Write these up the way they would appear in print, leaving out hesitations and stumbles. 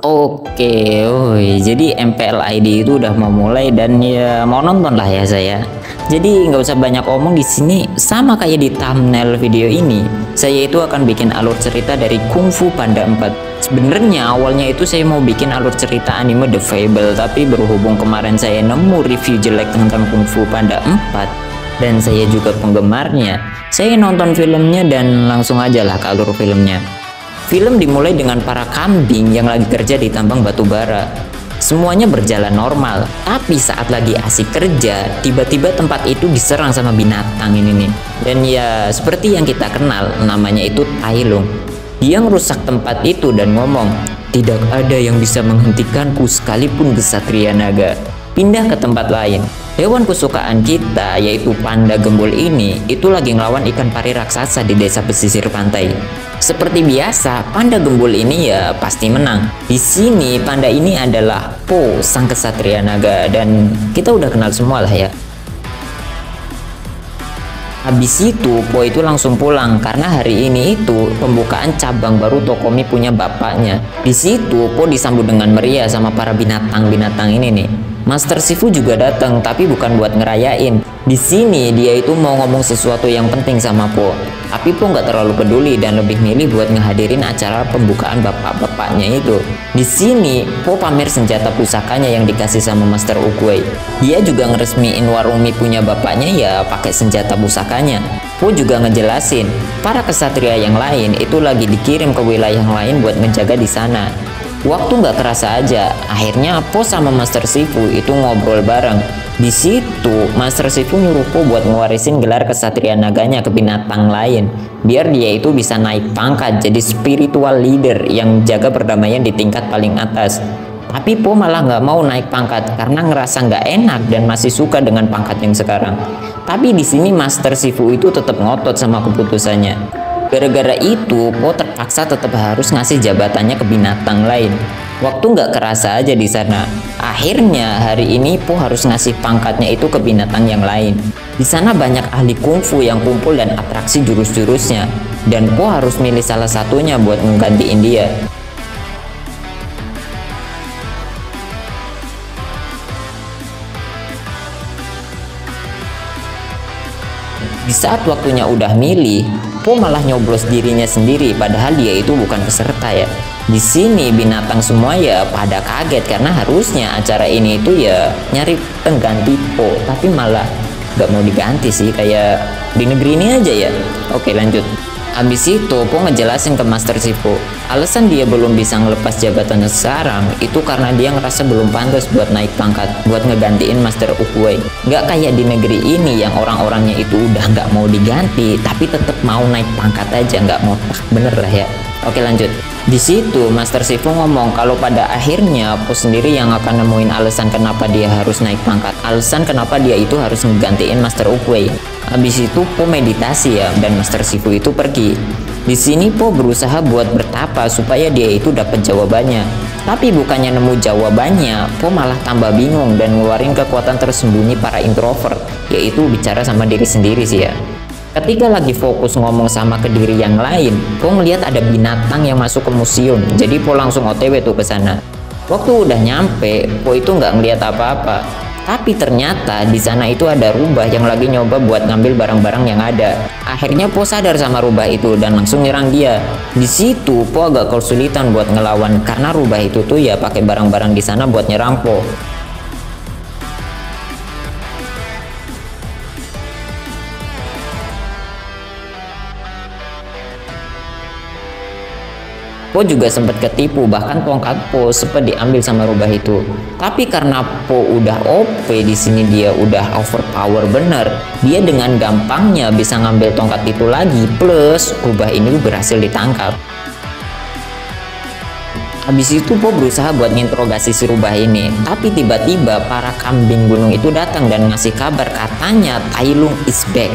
Oke, woi, jadi MPLID itu udah mau mulai dan ya mau nonton lah ya saya. Jadi nggak usah banyak omong di sini, sama kayak di thumbnail video ini. Saya itu akan bikin alur cerita dari Kung Fu Panda 4. Sebenarnya awalnya itu saya mau bikin alur cerita anime The Fable, tapi berhubung kemarin saya nemu review jelek tentang Kung Fu Panda 4 dan saya juga penggemarnya, saya nonton filmnya dan langsung aja lah ke alur filmnya. Film dimulai dengan para kambing yang lagi kerja di tambang batu bara. Semuanya berjalan normal, tapi saat lagi asik kerja, tiba-tiba tempat itu diserang sama binatang ini nih. Dan ya, seperti yang kita kenal, namanya itu Tai Lung. Dia ngerusak tempat itu dan ngomong, "Tidak ada yang bisa menghentikanku sekalipun kesatria naga. Pindah ke tempat lain." Hewan kesukaan kita, yaitu panda gembul ini, itu lagi ngelawan ikan pari raksasa di desa pesisir pantai. Seperti biasa, panda gembul ini ya pasti menang. Di sini panda ini adalah Po, sang kesatria naga, dan kita udah kenal semua lah ya. Habis itu Po itu langsung pulang karena hari ini itu pembukaan cabang baru Tokomi punya bapaknya. Di situ Po disambut dengan meriah sama para binatang-binatang ini nih. Master Shifu juga datang, tapi bukan buat ngerayain. Di sini dia itu mau ngomong sesuatu yang penting sama Po. Tapi Po nggak terlalu peduli dan lebih milih buat ngehadirin acara pembukaan bapak-bapaknya itu. Di sini Po pamer senjata pusakanya yang dikasih sama Master Oogway. Dia juga ngeresmiin Warumi punya bapaknya ya pakai senjata pusakanya. Po juga ngejelasin para kesatria yang lain itu lagi dikirim ke wilayah yang lain buat ngejaga di sana. Waktu nggak kerasa aja, akhirnya Po sama Master Shifu itu ngobrol bareng. Di situ Master Shifu nyuruh Po buat ngewarisin gelar kesatria naganya ke binatang lain, biar dia itu bisa naik pangkat jadi spiritual leader yang jaga perdamaian di tingkat paling atas. Tapi Po malah nggak mau naik pangkat karena ngerasa nggak enak dan masih suka dengan pangkat yang sekarang. Tapi di sini Master Shifu itu tetap ngotot sama keputusannya. Gara-gara itu, Po terpaksa tetap harus ngasih jabatannya ke binatang lain. Waktu nggak kerasa aja di sana. Akhirnya hari ini Po harus ngasih pangkatnya itu ke binatang yang lain. Di sana banyak ahli kungfu yang kumpul dan atraksi jurus-jurusnya. Dan Po harus milih salah satunya buat menggantiin dia. Di saat waktunya udah milih, Po malah nyoblos dirinya sendiri padahal dia itu bukan peserta ya. Di sini binatang semua ya pada kaget karena harusnya acara ini itu ya nyari pengganti Po, tapi malah gak mau diganti sih, kayak di negeri ini aja ya. Oke, lanjut. Habis itu Po ngejelasin ke Master Shifu, alasan dia belum bisa ngelepas jabatannya sekarang itu karena dia ngerasa belum pantas buat naik pangkat, buat ngegantiin Master Oogway. Nggak kayak di negeri ini yang orang-orangnya itu udah nggak mau diganti, tapi tetap mau naik pangkat aja, nggak mau tak bener lah ya. Oke, lanjut. Di situ Master Shifu ngomong kalau pada akhirnya Po sendiri yang akan nemuin alasan kenapa dia harus naik pangkat, alasan kenapa dia itu harus ngegantiin Master Oogway. Habis itu Po meditasi ya, dan Master Shifu itu pergi. Di sini Po berusaha buat bertapa supaya dia itu dapat jawabannya. Tapi bukannya nemu jawabannya, Po malah tambah bingung dan ngeluarin kekuatan tersembunyi para introvert, yaitu bicara sama diri sendiri sih ya. Ketika lagi fokus ngomong sama ke diri yang lain, Po ngeliat ada binatang yang masuk ke museum. Jadi Po langsung OTW tuh ke sana. Waktu udah nyampe, Po itu nggak ngeliat apa-apa. Tapi ternyata di sana itu ada rubah yang lagi nyoba buat ngambil barang-barang yang ada. Akhirnya Po sadar sama rubah itu dan langsung nyerang dia. Di situ Po agak kesulitan buat ngelawan karena rubah itu tuh ya pakai barang-barang di sana buat nyerang Po. Po juga sempat ketipu, bahkan tongkat Po sempat diambil sama rubah itu. Tapi karena Po udah OP, di sini dia udah overpower bener. Dia dengan gampangnya bisa ngambil tongkat itu lagi, plus rubah ini berhasil ditangkap. Habis itu Po berusaha buat nginterogasi si rubah ini. Tapi tiba-tiba para kambing gunung itu datang dan ngasih kabar katanya Tai Lung is back.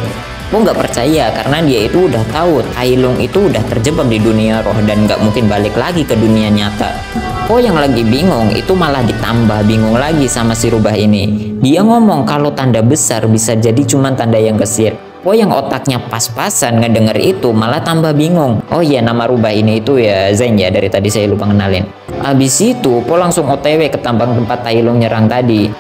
Po nggak percaya karena dia itu udah tahu Tai Lung itu udah terjebak di dunia roh dan nggak mungkin balik lagi ke dunia nyata. Po yang lagi bingung itu malah ditambah bingung lagi sama si rubah ini. Dia ngomong kalau tanda besar bisa jadi cuma tanda yang gesit. Po yang otaknya pas-pasan ngedenger itu malah tambah bingung. Oh iya, nama rubah ini itu ya Zain ya, dari tadi saya lupa kenalin. Habis itu Po langsung OTW ke tambang tempat Tai Lung nyerang tadi.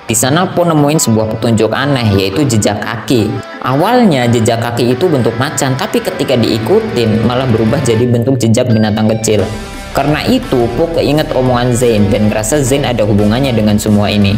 Di sana Po nemuin sebuah petunjuk aneh, yaitu jejak kaki. Awalnya jejak kaki itu bentuk macan, tapi ketika diikutin malah berubah jadi bentuk jejak binatang kecil. Karena itu Po keinget omongan Zain dan ngerasa Zain ada hubungannya dengan semua ini.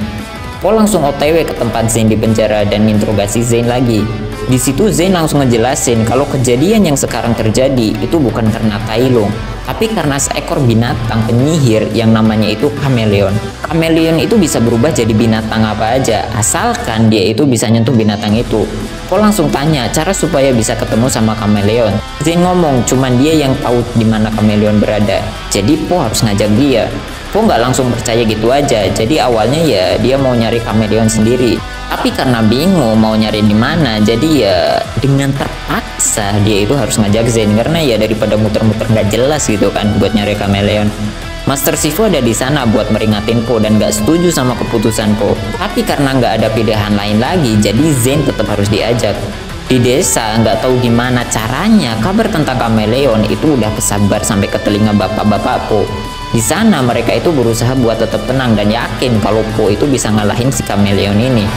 Po langsung OTW ke tempat Zain di penjara dan interogasi Zain lagi. Di situ Zain langsung ngejelasin kalau kejadian yang sekarang terjadi itu bukan karena Tai Lung, tapi karena seekor binatang penyihir yang namanya itu kameleon. Kameleon itu bisa berubah jadi binatang apa aja, asalkan dia itu bisa nyentuh binatang itu. Po langsung tanya cara supaya bisa ketemu sama kameleon. Zain ngomong cuman dia yang tahu di mana kameleon berada, jadi Po harus ngajak dia. Po nggak langsung percaya gitu aja, jadi awalnya ya dia mau nyari kameleon sendiri. Tapi karena bingung mau nyari di mana, jadi ya dengan terpaksa dia itu harus ngajak Zain, karena ya daripada muter-muter nggak jelas gitu kan buat nyari kameleon. Master Shifu ada di sana buat meringatin Po dan nggak setuju sama keputusan Po. Tapi karena nggak ada pilihan lain lagi, jadi Zain tetap harus diajak. Di desa nggak tahu gimana caranya kabar tentang kameleon itu udah kesabar sampai ke telinga bapak-bapak Po. Di sana mereka itu berusaha buat tetap tenang dan yakin kalau Po itu bisa ngalahin si kameleon ini.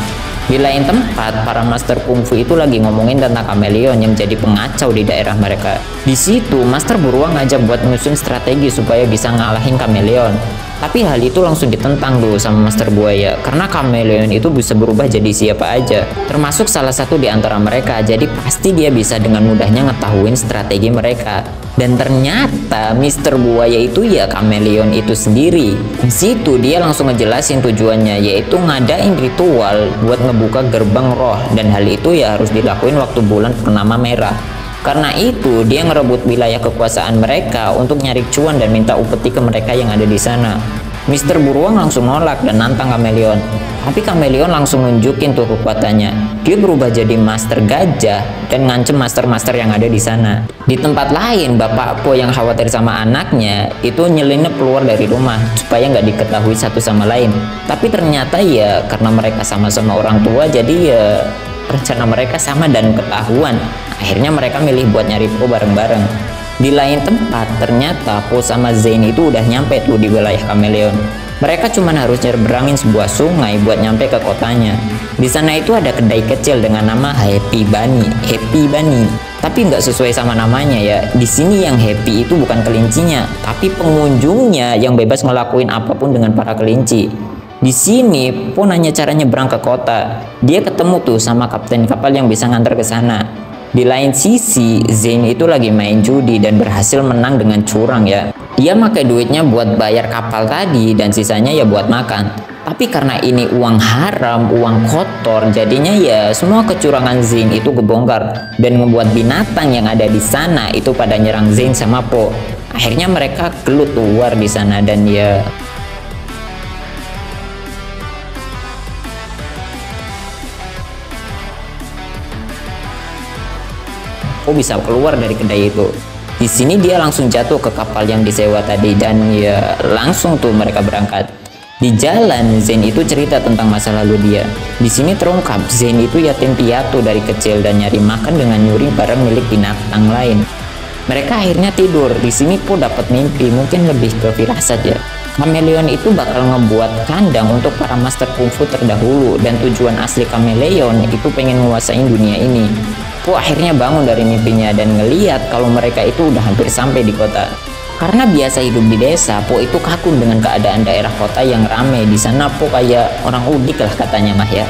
Di lain tempat, para master kungfu itu lagi ngomongin tentang kameleon yang jadi pengacau di daerah mereka. Di situ, master beruang ngajak buat nyusun strategi supaya bisa ngalahin kameleon. Tapi hal itu langsung ditentang dulu sama master buaya, karena kameleon itu bisa berubah jadi siapa aja, termasuk salah satu di antara mereka. Jadi pasti dia bisa dengan mudahnya ngetahuin strategi mereka. Dan ternyata Mister Buaya itu ya kameleon itu sendiri. Di situ dia langsung ngejelasin tujuannya, yaitu ngadain ritual buat ngebuka gerbang roh, dan hal itu ya harus dilakuin waktu bulan purnama merah. Karena itu dia ngerebut wilayah kekuasaan mereka untuk nyari cuan dan minta upeti ke mereka yang ada di sana. Mister Beruang langsung nolak dan nantang kameleon. Tapi kameleon langsung nunjukin tuh kekuatannya. Dia berubah jadi master gajah dan ngancem master-master yang ada di sana. Di tempat lain, Bapak Po yang khawatir sama anaknya itu nyelinap keluar dari rumah supaya nggak diketahui satu sama lain. Tapi ternyata ya karena mereka sama-sama orang tua, jadi ya rencana mereka sama dan ketahuan. Akhirnya mereka milih buat nyari Po bareng-bareng. Di lain tempat, ternyata Po sama Zain itu udah nyampe tuh di wilayah kameleon. Mereka cuma harus nyebrangin sebuah sungai buat nyampe ke kotanya. Di sana itu ada kedai kecil dengan nama Happy Bunny. Happy Bunny. Tapi nggak sesuai sama namanya ya. Di sini yang happy itu bukan kelincinya, tapi pengunjungnya yang bebas ngelakuin apapun dengan para kelinci. Di sini Po nanya cara nyebrang ke kota. Dia ketemu tuh sama kapten kapal yang bisa nganter ke sana. Di lain sisi, Zain itu lagi main judi dan berhasil menang dengan curang ya. Dia pakai duitnya buat bayar kapal tadi dan sisanya ya buat makan. Tapi karena ini uang haram, uang kotor, jadinya ya semua kecurangan Zain itu kebongkar dan membuat binatang yang ada di sana itu pada nyerang Zain sama Po. Akhirnya mereka gelut keluar di sana dan ya Po bisa keluar dari kedai itu. Di sini dia langsung jatuh ke kapal yang disewa tadi dan ya langsung tuh mereka berangkat. Di jalan Zain itu cerita tentang masa lalu dia. Di sini terungkap Zain itu yatim piatu dari kecil dan nyari makan dengan nyuri barang milik binatang lain. Mereka akhirnya tidur. Di sini Po dapat mimpi, mungkin lebih ke firasat ya. Kameleon itu bakal ngebuat kandang untuk para master kungfu terdahulu dan tujuan asli kameleon itu pengen menguasain dunia ini. Po akhirnya bangun dari mimpinya dan ngeliat kalau mereka itu udah hampir sampai di kota. Karena biasa hidup di desa, Po itu kagum dengan keadaan daerah kota yang ramai. Di sana Po kayak orang udik lah katanya mah ya.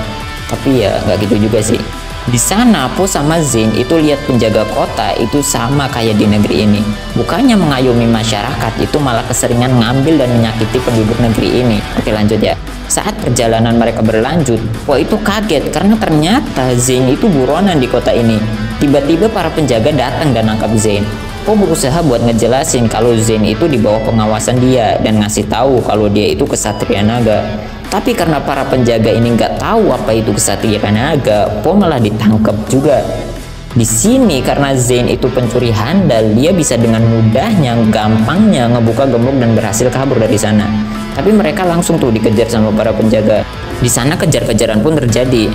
Tapi ya nggak gitu juga sih. Di sana Po sama Zain itu lihat penjaga kota itu sama kayak di negeri ini. Bukannya mengayomi masyarakat, itu malah keseringan ngambil dan menyakiti penduduk negeri ini. Oke lanjut ya. Saat perjalanan mereka berlanjut, Po itu kaget karena ternyata Zain itu buronan di kota ini. Tiba-tiba para penjaga datang dan nangkap Zain. Po berusaha buat ngejelasin kalau Zain itu di bawah pengawasan dia dan ngasih tahu kalau dia itu kesatria naga. Tapi karena para penjaga ini nggak tahu apa itu kesatria naga, Po malah ditangkap juga. Di sini karena Zain itu pencuri handal, dia bisa dengan mudahnya, gampangnya ngebuka gembok dan berhasil kabur dari sana. Tapi mereka langsung tuh dikejar sama para penjaga. Di sana kejar-kejaran pun terjadi.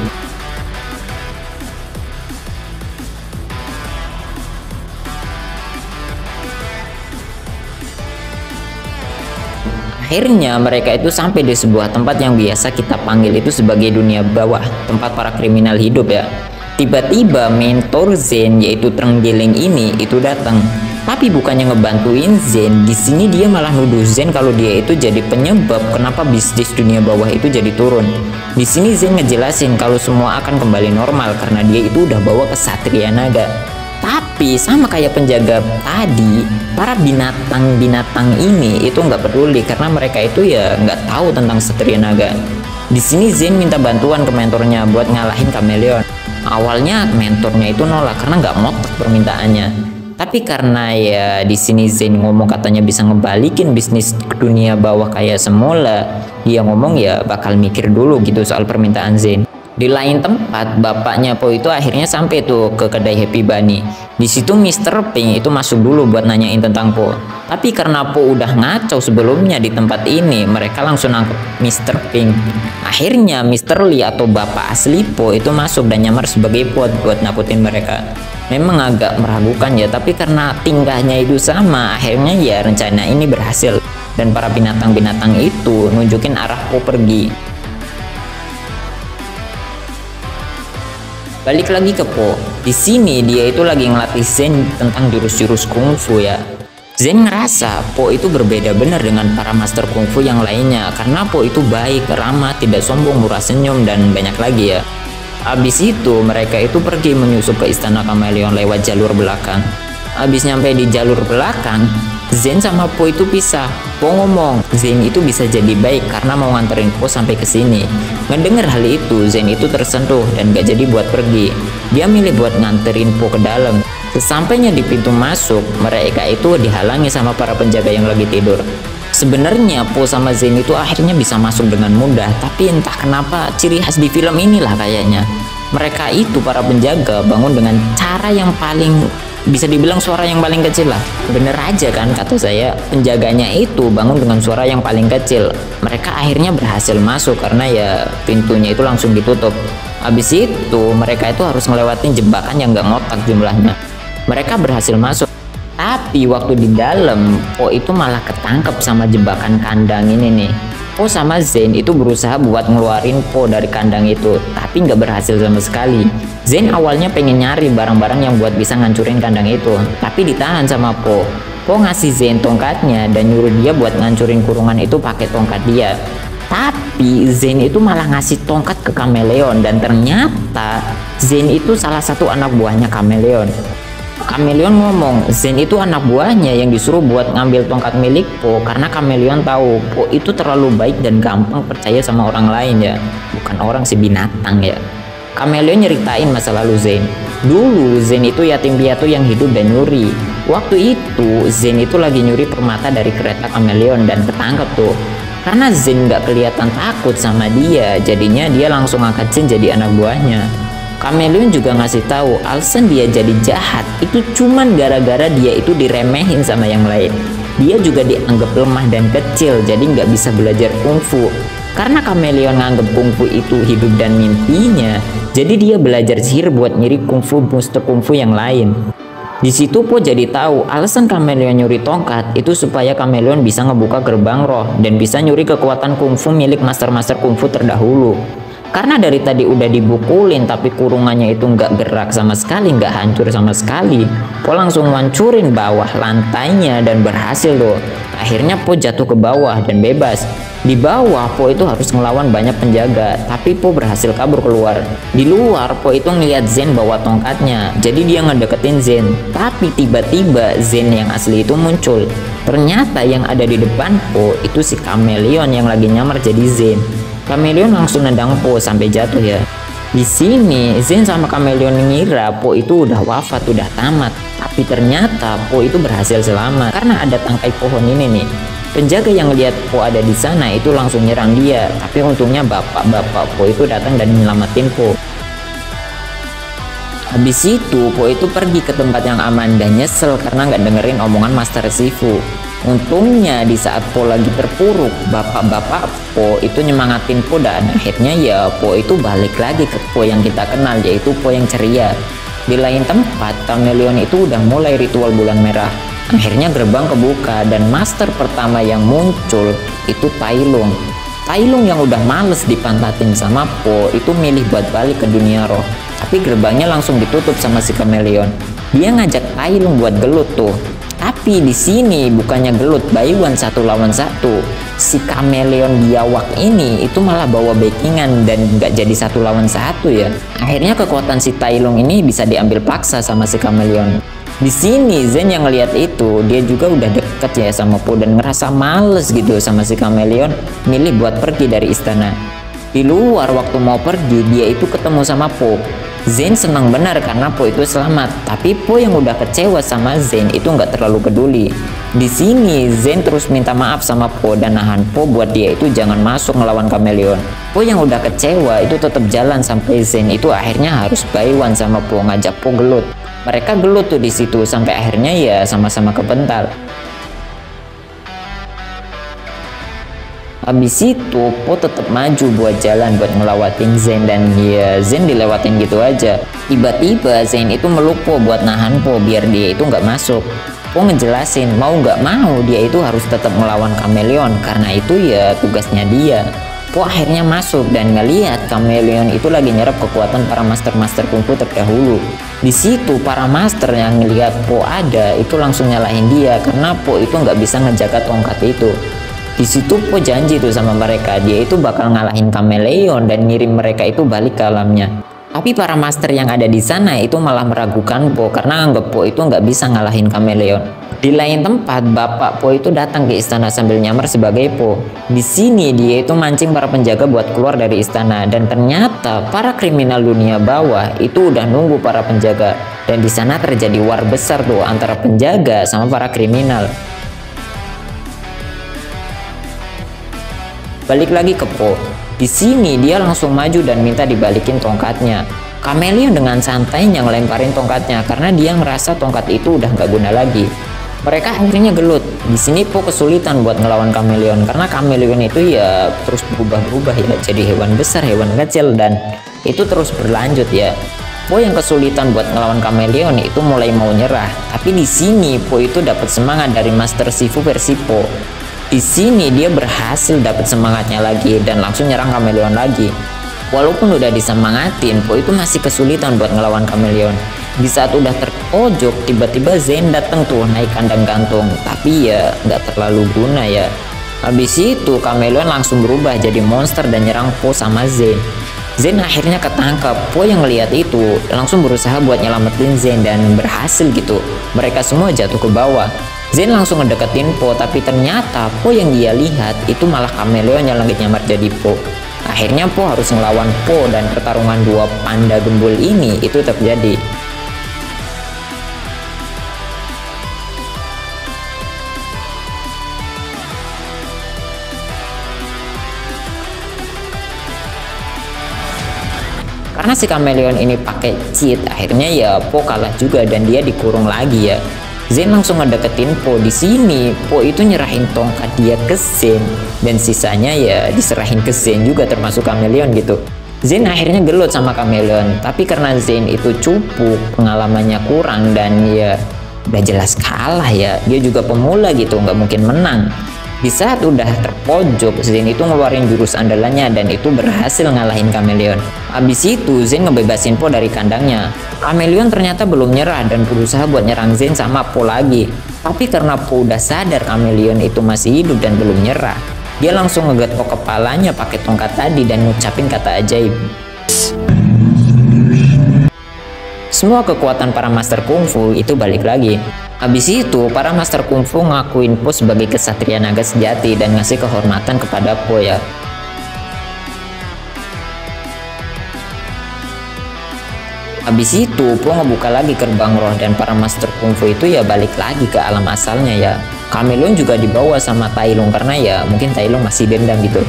Akhirnya mereka itu sampai di sebuah tempat yang biasa kita panggil itu sebagai dunia bawah, tempat para kriminal hidup ya. Tiba-tiba mentor Zen yaitu Trenggiling ini itu datang. Tapi bukannya ngebantuin Zen, di sini dia malah nuduh Zen kalau dia itu jadi penyebab kenapa bisnis dunia bawah itu jadi turun. Di sini Zen ngejelasin kalau semua akan kembali normal karena dia itu udah bawa kesatria naga. Tapi sama kayak penjaga tadi, para binatang-binatang ini itu nggak peduli karena mereka itu ya nggak tahu tentang Satria Naga. Di sini Zen minta bantuan ke mentornya buat ngalahin Kameleon. Awalnya mentornya itu nolak karena nggak motak permintaannya. Tapi karena ya di sini Zen ngomong katanya bisa ngebalikin bisnis dunia bawah kayak semula, dia ngomong ya bakal mikir dulu gitu soal permintaan Zen. Di lain tempat, bapaknya Po itu akhirnya sampai tuh ke kedai Happy Bunny. Di situ Mr. Pink itu masuk dulu buat nanyain tentang Po. Tapi karena Po udah ngacau sebelumnya di tempat ini, mereka langsung nangkep Mr. Pink. Akhirnya Mr. Lee atau bapak asli Po itu masuk dan nyamar sebagai Po buat nakutin mereka. Memang agak meragukan ya, tapi karena tingkahnya itu sama, akhirnya ya rencana ini berhasil. Dan para binatang-binatang itu nunjukin arah Po pergi. Balik lagi ke Po. Di sini dia itu lagi ngelatih Zen tentang jurus-jurus kungfu ya. Zen ngerasa Po itu berbeda benar dengan para master kungfu yang lainnya karena Po itu baik, ramah, tidak sombong, murah senyum dan banyak lagi ya. Abis itu mereka itu pergi menyusup ke istana Kameleon lewat jalur belakang. Abis nyampe di jalur belakang, Zen sama Po itu pisah. Po ngomong Zen itu bisa jadi baik karena mau nganterin Po sampai ke sini. Ngedenger hal itu, Zen itu tersentuh dan gak jadi buat pergi. Dia milih buat nganterin Po ke dalam. Sesampainya di pintu masuk, mereka itu dihalangi sama para penjaga yang lagi tidur. Sebenarnya Po sama Zen itu akhirnya bisa masuk dengan mudah, tapi entah kenapa ciri khas di film inilah kayaknya. Mereka itu para penjaga bangun dengan cara yang paling bisa dibilang suara yang paling kecil lah. Bener aja kan kata saya, penjaganya itu bangun dengan suara yang paling kecil. Mereka akhirnya berhasil masuk karena ya pintunya itu langsung ditutup. Habis itu mereka itu harus ngelewatin jebakan yang gak ngotak jumlahnya. Mereka berhasil masuk. Tapi waktu di dalam, Po itu malah ketangkep sama jebakan kandang ini nih. Po sama Zen itu berusaha buat ngeluarin Po dari kandang itu, tapi nggak berhasil sama sekali. Zen awalnya pengen nyari barang-barang yang buat bisa ngancurin kandang itu, tapi ditahan sama Po. Po ngasih Zen tongkatnya dan nyuruh dia buat ngancurin kurungan itu pakai tongkat dia. Tapi Zen itu malah ngasih tongkat ke Kameleon dan ternyata Zen itu salah satu anak buahnya Kameleon. Kameleon ngomong Zen itu anak buahnya yang disuruh buat ngambil tongkat milik Po karena Kameleon tahu Po itu terlalu baik dan gampang percaya sama orang lain ya, bukan orang si binatang ya. Kameleon nyeritain masa lalu Zen. Dulu Zen itu yatim piatu yang hidup dan nyuri. Waktu itu Zen itu lagi nyuri permata dari kereta Kameleon dan ketangkep tuh. Karena Zen nggak kelihatan takut sama dia, jadinya dia langsung angkat Zen jadi anak buahnya. Kameleon juga ngasih tahu alasan dia jadi jahat itu cuman gara-gara dia itu diremehin sama yang lain. Dia juga dianggap lemah dan kecil, jadi nggak bisa belajar kungfu. Karena Kameleon nganggep kungfu itu hidup dan mimpinya, jadi dia belajar sihir buat nyuri kungfu monster kungfu yang lain. Di situ Po jadi tahu alasan Kameleon nyuri tongkat itu supaya Kameleon bisa ngebuka gerbang roh dan bisa nyuri kekuatan kungfu milik master-master kungfu terdahulu. Karena dari tadi udah dibukulin tapi kurungannya itu nggak gerak sama sekali, nggak hancur sama sekali, Po langsung ngancurin bawah lantainya dan berhasil tuh. Akhirnya Po jatuh ke bawah dan bebas. Di bawah Po itu harus ngelawan banyak penjaga, tapi Po berhasil kabur keluar. Di luar Po itu ngeliat Zen bawa tongkatnya, jadi dia ngedeketin Zen. Tapi tiba-tiba Zen yang asli itu muncul. Ternyata yang ada di depan Po itu si Kameleon yang lagi nyamar jadi Zen. Kameleon langsung nendang Po sampai jatuh ya. Di sini Zen sama Kameleon ngira Po itu udah wafat, udah tamat. Tapi ternyata Po itu berhasil selamat karena ada tangkai pohon ini nih. Penjaga yang lihat Po ada di sana itu langsung nyerang dia. Tapi untungnya bapak-bapak Po itu datang dan menyelamatin Po. Habis itu Po itu pergi ke tempat yang aman dan nyesel karena nggak dengerin omongan Master Shifu. Untungnya di saat Po lagi terpuruk, bapak-bapak Po itu nyemangatin Po dan akhirnya ya Po itu balik lagi ke Po yang kita kenal, yaitu Po yang ceria. Di lain tempat, Kameleon itu udah mulai ritual bulan merah. Akhirnya gerbang kebuka dan master pertama yang muncul itu Tai Lung. Tai Lung yang udah males dipantatin sama Po itu milih buat balik ke dunia roh. Tapi gerbangnya langsung ditutup sama si Chameleon. Dia ngajak Tai Lung buat gelut tuh. Tapi di sini bukannya gelut by one 1 lawan 1. Si Chameleon biawak ini itu malah bawa backingan dan nggak jadi 1 lawan 1 ya. Akhirnya kekuatan si Tai Lung ini bisa diambil paksa sama si Chameleon. Di sini Zen yang ngelihat itu, dia juga udah deket ya sama Po dan ngerasa males gitu sama si Chameleon, milih buat pergi dari istana. Di luar waktu mau pergi, dia itu ketemu sama Po. Zen senang benar karena Po itu selamat, tapi Po yang udah kecewa sama Zen itu nggak terlalu peduli. Di sini Zen terus minta maaf sama Po dan nahan Po buat dia itu jangan masuk ngelawan Chameleon. Po yang udah kecewa itu tetap jalan sampai Zen itu akhirnya harus buy one sama Po, ngajak Po gelut. Mereka gelut tuh di situ sampai akhirnya ya sama-sama kebental. Habis itu Po tetap maju buat jalan buat ngelewatin Zen dan ya Zen dilewatin gitu aja. Tiba-tiba Zen itu meluk Po buat nahan Po biar dia itu nggak masuk. Po ngejelasin mau nggak mau dia itu harus tetap melawan Chameleon karena itu ya tugasnya dia. Po akhirnya masuk dan ngelihat Chameleon itu lagi nyerap kekuatan para master-master kungfu terdahulu. Di situ para master yang ngelihat Po ada itu langsung nyalahin dia karena Po itu nggak bisa ngejaga tongkat itu. Di situ Po janji tuh sama mereka dia itu bakal ngalahin Chameleon dan ngirim mereka itu balik ke alamnya. Tapi para master yang ada di sana itu malah meragukan Po karena anggap Po itu nggak bisa ngalahin Chameleon. Di lain tempat, bapak Po itu datang ke istana sambil nyamar sebagai Po. Di sini dia itu mancing para penjaga buat keluar dari istana dan ternyata para kriminal dunia bawah itu udah nunggu para penjaga. Dan di sana terjadi war besar tuh antara penjaga sama para kriminal. Balik lagi ke Po. Di sini dia langsung maju dan minta dibalikin tongkatnya. Chameleon dengan santainya ngelemparin tongkatnya karena dia ngerasa tongkat itu udah nggak guna lagi. Mereka akhirnya gelut. Di sini Po kesulitan buat ngelawan Chameleon karena Chameleon itu ya terus berubah-ubah ya jadi hewan besar, hewan kecil dan itu terus berlanjut ya. Po yang kesulitan buat ngelawan Chameleon itu mulai mau nyerah. Tapi di sini Po itu dapat semangat dari Master Shifu versi Po. Di sini dia berhasil dapat semangatnya lagi dan langsung nyerang Chameleon lagi. Walaupun udah disemangatin, Po itu masih kesulitan buat ngelawan Chameleon. Di saat udah terpojok, tiba-tiba Zen datang tuh naik kandang gantung. Tapi ya nggak terlalu guna ya. Habis itu Chameleon langsung berubah jadi monster dan nyerang Po sama Zen. Zen akhirnya ketangkap. Po yang ngeliat itu langsung berusaha buat nyelamatin Zen dan berhasil gitu. Mereka semua jatuh ke bawah. Zen langsung ngedeketin Po, tapi ternyata Po yang dia lihat itu malah Chameleon yang lagi nyamar jadi Po. Akhirnya Po harus ngelawan Po dan pertarungan dua panda gembul ini itu terjadi. Karena si Chameleon ini pakai cheat, akhirnya ya Po kalah juga dan dia dikurung lagi ya. Zen langsung ngedeketin Po. Di sini Po itu nyerahin tongkat dia ke Zen dan sisanya ya diserahin ke Zen juga termasuk Chameleon gitu. Zen akhirnya gelut sama Chameleon, tapi karena Zen itu cupu, pengalamannya kurang dan ya udah jelas kalah ya. Dia juga pemula gitu, nggak mungkin menang. Di saat udah terpojok, Zen itu ngeluarin jurus andalannya dan itu berhasil ngalahin Chameleon. Habis itu Zen ngebebasin Po dari kandangnya. Chameleon ternyata belum nyerah dan berusaha buat nyerang Zen sama Po lagi. Tapi karena Po udah sadar Chameleon itu masih hidup dan belum nyerah, dia langsung ngegetok kepalanya pakai tongkat tadi dan ngucapin kata ajaib. Semua kekuatan para master kungfu itu balik lagi. Habis itu para master kungfu ngakuin Po sebagai kesatria naga sejati dan ngasih kehormatan kepada Po ya. Habis itu Po ngebuka lagi gerbang roh dan para master kungfu itu ya balik lagi ke alam asalnya ya. Chameleon juga dibawa sama Tai Lung karena ya mungkin Tai Lung masih dendam gitu.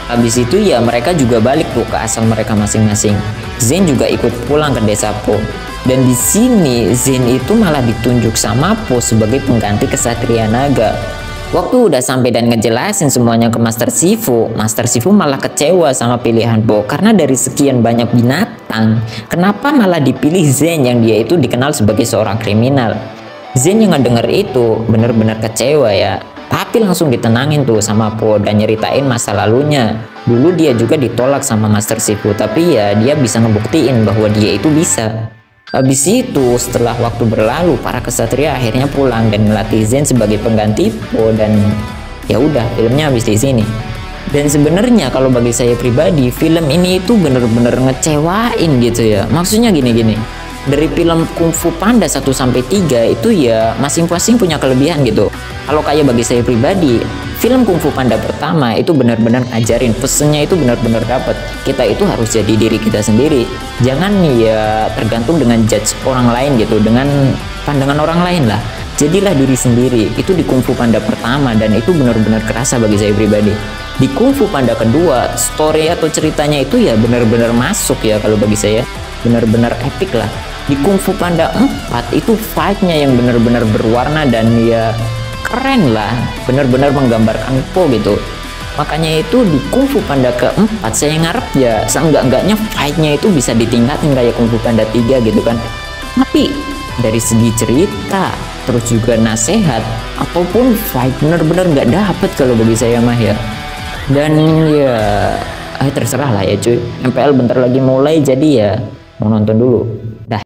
Habis itu ya mereka juga balik tuh ke asal mereka masing-masing. Zen juga ikut pulang ke desa Po. Dan di sini Zen itu malah ditunjuk sama Po sebagai pengganti kesatria naga. Waktu udah sampai dan ngejelasin semuanya ke Master Shifu malah kecewa sama pilihan Po karena dari sekian banyak binatang, kenapa malah dipilih Zen yang dia itu dikenal sebagai seorang kriminal. Zen yang ngedenger itu bener-bener kecewa ya. tapi langsung ditenangin tuh sama Po dan nyeritain masa lalunya. Dulu dia juga ditolak sama Master Shifu, tapi ya dia bisa ngebuktiin bahwa dia itu bisa. Habis itu setelah waktu berlalu, para kesatria akhirnya pulang dan melatih Zen sebagai pengganti Po, dan ya udah, filmnya habis di sini. Dan sebenarnya kalau bagi saya pribadi, film ini itu bener-bener ngecewain gitu ya. Maksudnya gini-gini, dari film Kung Fu Panda 1 sampai 3 itu ya masing-masing punya kelebihan gitu. Kalau kayak bagi saya pribadi, film Kung Fu Panda pertama itu benar-benar ngajarin, pesennya itu benar-benar dapat. Kita itu harus jadi diri kita sendiri. Jangan ya tergantung dengan judge orang lain gitu, dengan pandangan orang lain lah. Jadilah diri sendiri. Itu di Kung Fu Panda pertama, dan itu benar-benar kerasa bagi saya pribadi. Di Kung Fu Panda kedua, story atau ceritanya itu ya benar-benar masuk ya kalau bagi saya. Benar-benar epic lah. Di Kung Fu Panda 4 itu fight-nya yang benar-benar berwarna dan ya keren lah, benar-benar menggambarkan Po gitu. Makanya itu di Kung Fu Panda keempat saya ngarep ya seenggak-enggaknya fight-nya itu bisa ditingkatin kayak Kung Fu Panda 3 gitu kan. Tapi dari segi cerita, terus juga nasehat ataupun fight, benar-benar nggak dapet kalau bagi saya mah ya. Dan ya terserah lah ya cuy, MPL bentar lagi mulai, jadi ya mau nonton dulu dah.